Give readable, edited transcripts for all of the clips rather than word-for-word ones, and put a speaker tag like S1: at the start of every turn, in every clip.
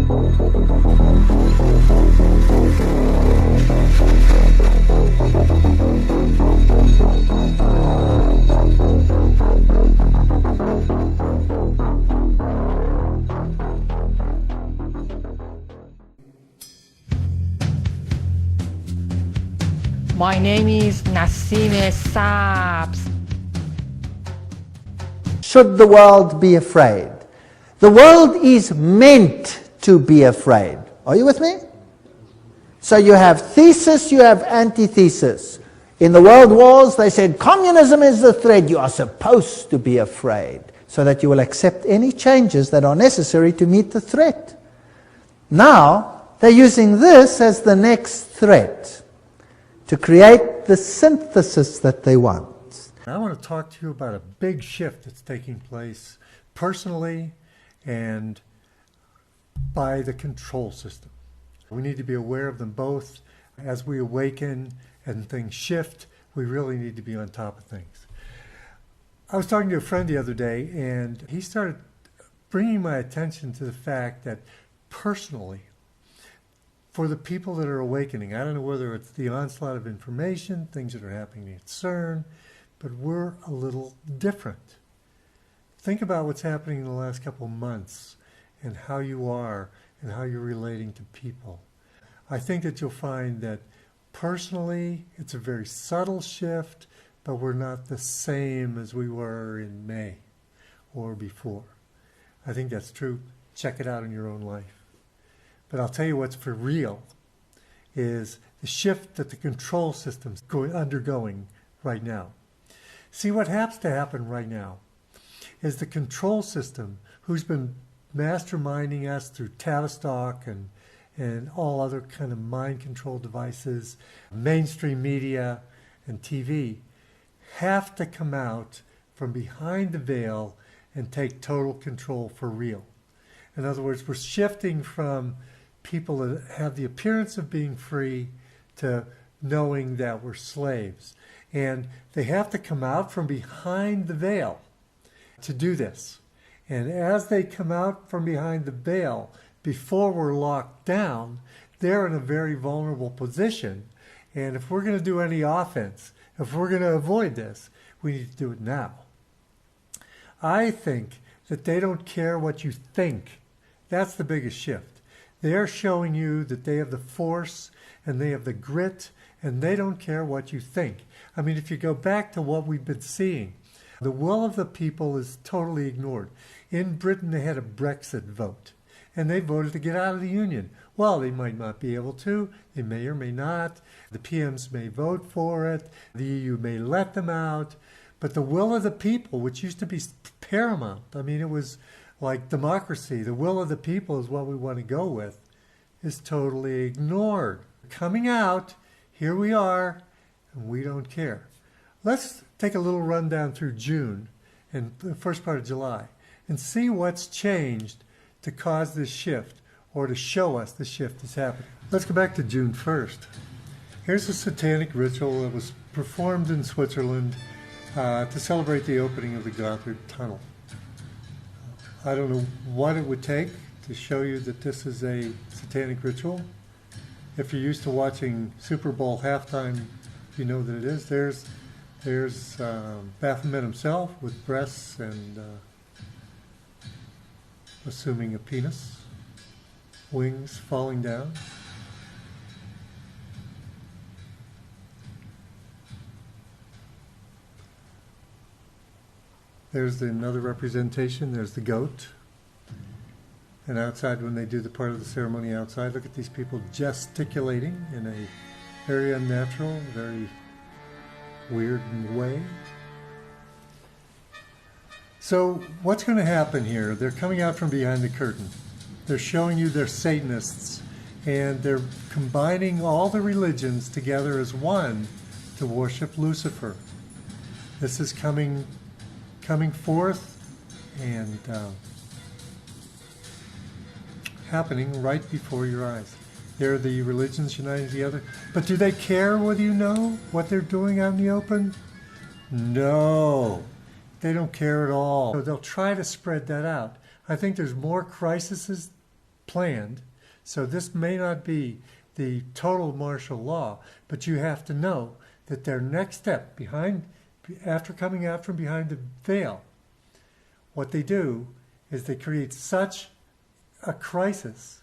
S1: My name is Nassim Sabs.
S2: Should the world be afraid? The world is meant to be afraid. Are you with me? So you have thesis, you have antithesis. In the world wars, they said communism is the threat. You are supposed to be afraid so that you will accept any changes that are necessary to meet the threat. Now, they're using this as the next threat to create the synthesis that they want.
S3: I want to talk to you about a big shift that's taking place personally and by the control system. We need to be aware of them both. As we awaken and things shift, we really need to be on top of things. I was talking to a friend the other day, and he started bringing my attention to the fact that personally, for the people that are awakening, I don't know whether it's the onslaught of information, things that are happening at CERN, but we're a little different. Think about what's happening in the last couple of months and how you are and how you're relating to people. I think that you'll find that personally it's a very subtle shift, but we're not the same as we were in May or before. I think that's true. Check it out in your own life. But I'll tell you what's for real is the shift that the control system's undergoing right now. See, what has to happen right now is the control system, who's been masterminding us through Tavistock and all other kind of mind control devices, mainstream media and TV, have to come out from behind the veil and take total control for real. In other words, we're shifting from people that have the appearance of being free to knowing that we're slaves. And they have to come out from behind the veil to do this. And as they come out from behind the veil, before we're locked down, they're in a very vulnerable position. And if we're going to do any offense, if we're going to avoid this, we need to do it now. I think that they don't care what you think. That's the biggest shift. They're showing you that they have the force and they have the grit and they don't care what you think. I mean, if you go back to what we've been seeing, the will of the people is totally ignored. In Britain, they had a Brexit vote and they voted to get out of the Union. Well, they might not be able to. They may or may not. The PMs may vote for it. The EU may let them out. But the will of the people, which used to be paramount, I mean, it was like democracy, the will of the people is what we want to go with, is totally ignored. Coming out, here we are, and we don't care. Let's take a little rundown through June and the first part of July and see what's changed to cause this shift or to show us the shift is happening. Let's go back to June 1st. Here's a satanic ritual that was performed in Switzerland to celebrate the opening of the Gotthard Tunnel. I don't know what it would take to show you that this is a satanic ritual. If you're used to watching Super Bowl halftime, you know that it is. There's Baphomet himself with breasts and assuming a penis, wings falling down. There's another representation. There's the goat. And outside, when they do the part of the ceremony outside, look at these people gesticulating in a very unnatural, very weird way. So what's going to happen here? They're coming out from behind the curtain. They're showing you they're Satanists, and they're combining all the religions together as one to worship Lucifer. This is coming forth and happening right before your eyes. There are the religions united together. But do they care whether you know what they're doing out in the open? No, they don't care at all. So they'll try to spread that out. I think there's more crises planned. So this may not be the total martial law, but you have to know that their next step after coming out from behind the veil, what they do is they create such a crisis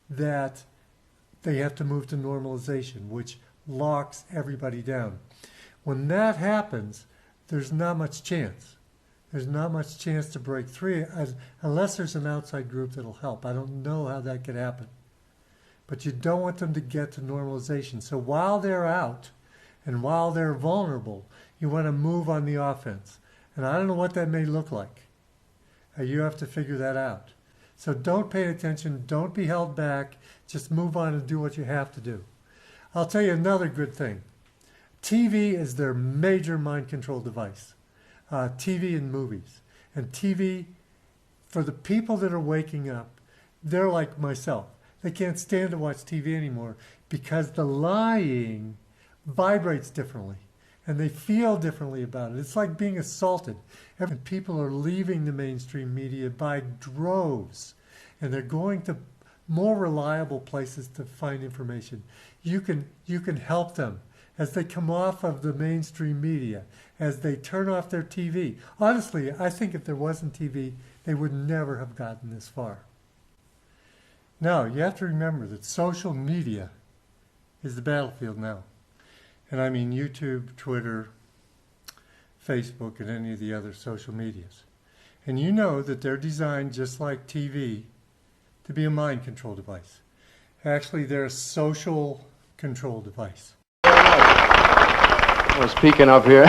S3: that they have to move to normalization, which locks everybody down. When that happens, there's not much chance. There's not much chance to break free unless there's an outside group that'll help. I don't know how that could happen. But you don't want them to get to normalization. So while they're out and while they're vulnerable, you want to move on the offense. And I don't know what that may look like. You have to figure that out. So don't pay attention. Don't be held back. Just move on and do what you have to do. I'll tell you another good thing. TV is their major mind control device. TV and movies. And TV, for the people that are waking up, they're like myself. They can't stand to watch TV anymore because the lying vibrates differently and they feel differently about it. It's like being assaulted. And people are leaving the mainstream media by droves and they're going to more reliable places to find information. You can help them as they come off of the mainstream media, as they turn off their TV. Honestly, I think if there wasn't TV, they would never have gotten this far. Now, you have to remember that social media is the battlefield now. And I mean YouTube, Twitter, Facebook, and any of the other social medias. And you know that they're designed just like TV to be a mind control device. Actually, they're a social control device.
S4: I was peeking up here.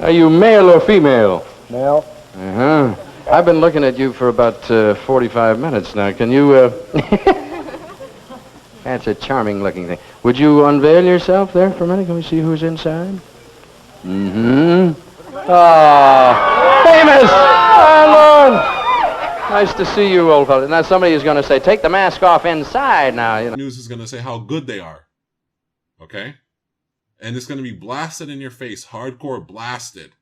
S4: Are you male or female?
S5: Male.
S4: Uh-huh. I've been looking at you for about 45 minutes now. Can you, That's a charming looking thing. Would you unveil yourself there for a minute? Can we see who's inside? Mm-hmm. Oh, famous! Oh, Lord! Nice to see you, old fellow. Now somebody is going to say, take the mask off inside now. You know.
S6: News is going to say how good they are. Okay? And it's going to be blasted in your face, hardcore blasted.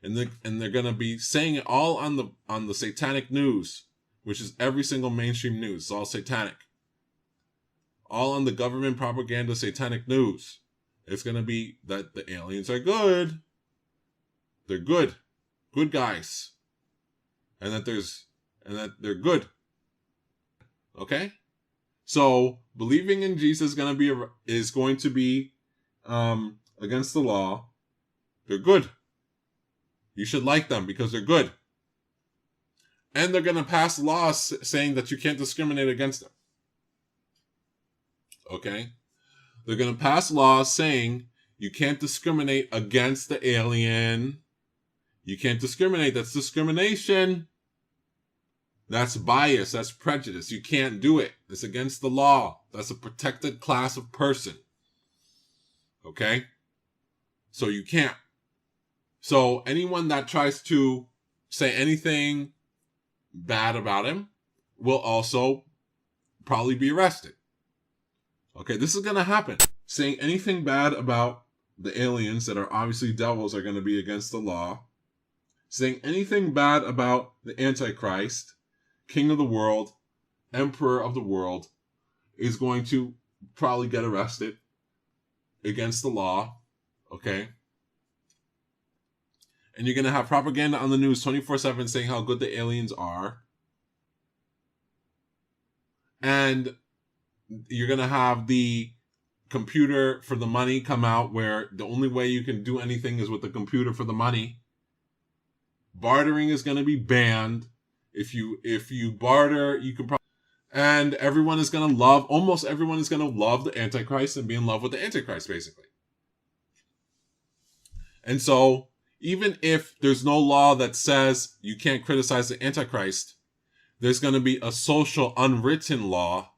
S6: And they're going to be saying it all on the satanic news, which is every single mainstream news. It's all satanic. All on the government propaganda satanic news. It's going to be that the aliens are good. They're good. Good guys. And that they're good. Okay? So believing in Jesus is going to be against the law. They're good. You should like them because they're good. And they're going to pass laws saying that you can't discriminate against them. Okay? They're going to pass laws saying you can't discriminate against the alien. You can't discriminate. That's discrimination. That's bias. That's prejudice. You can't do it. It's against the law. That's a protected class of person. Okay? So you can't. So anyone that tries to say anything bad about him will also probably be arrested. Okay, this is going to happen. Saying anything bad about the aliens that are obviously devils are going to be against the law. Saying anything bad about the Antichrist, king of the world, emperor of the world, is going to probably get arrested against the law. Okay? And you're going to have propaganda on the news 24/7 saying how good the aliens are. And you're going to have the computer for the money come out where the only way you can do anything is with the computer for the money. Bartering is going to be banned. If you barter, you can probably... And everyone is going to almost everyone is going to love the Antichrist and be in love with the Antichrist, basically. And so, even if there's no law that says you can't criticize the Antichrist, there's going to be a social unwritten law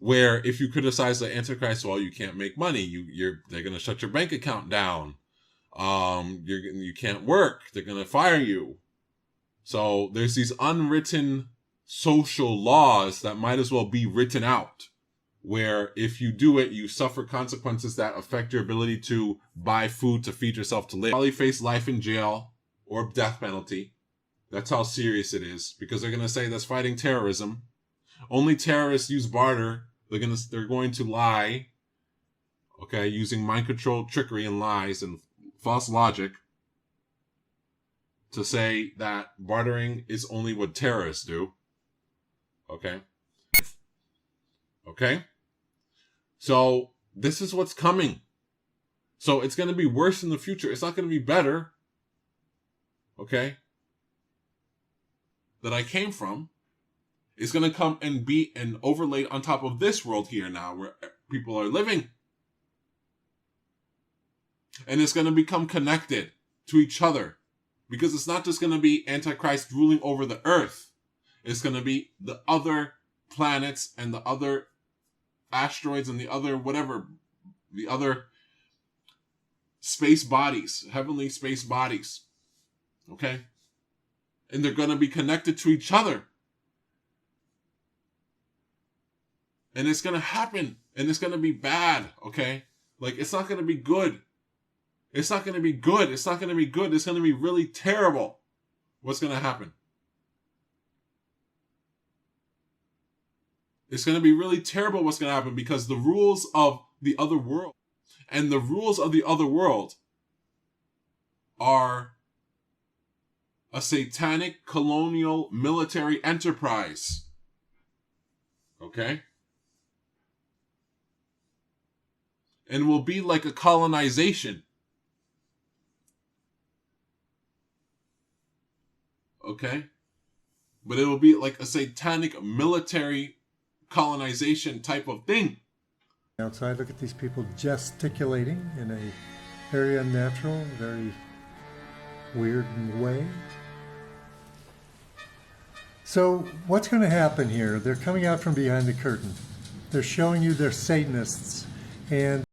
S6: where if you criticize the Antichrist, well, you can't make money. They're going to shut your bank account down. You can't work. They're going to fire you. So there's these unwritten social laws that might as well be written out, where if you do it, you suffer consequences that affect your ability to buy food to feed yourself to live. Probably face life in jail or death penalty. That's how serious it is, because they're going to say that's fighting terrorism. Only terrorists use barter. They're going to lie, okay, using mind control, trickery, and lies and false logic to say that bartering is only what terrorists do. Okay? Okay? So, this is what's coming. So, it's going to be worse in the future. It's not going to be better. Okay? That I came from. It's going to come and be and overlaid on top of this world here now where people are living. And it's going to become connected to each other. Because it's not just going to be Antichrist ruling over the earth. It's going to be the other planets and the other asteroids and the other whatever, the other space bodies, heavenly space bodies. Okay? And they're going to be connected to each other. And it's going to happen. And it's going to be bad. Okay? Like, it's not going to be good. It's not going to be good. It's not going to be good. It's going to be really terrible. What's going to happen? It's going to be really terrible what's going to happen, because the rules of the other world and the rules of the other world are a satanic colonial military enterprise. Okay? And will be like a colonization. Okay? But it will be like a satanic military colonization type of thing.
S3: Outside, look at these people gesticulating in a very unnatural, very weird way. So what's going to happen here? They're coming out from behind the curtain. They're showing you they're Satanists, and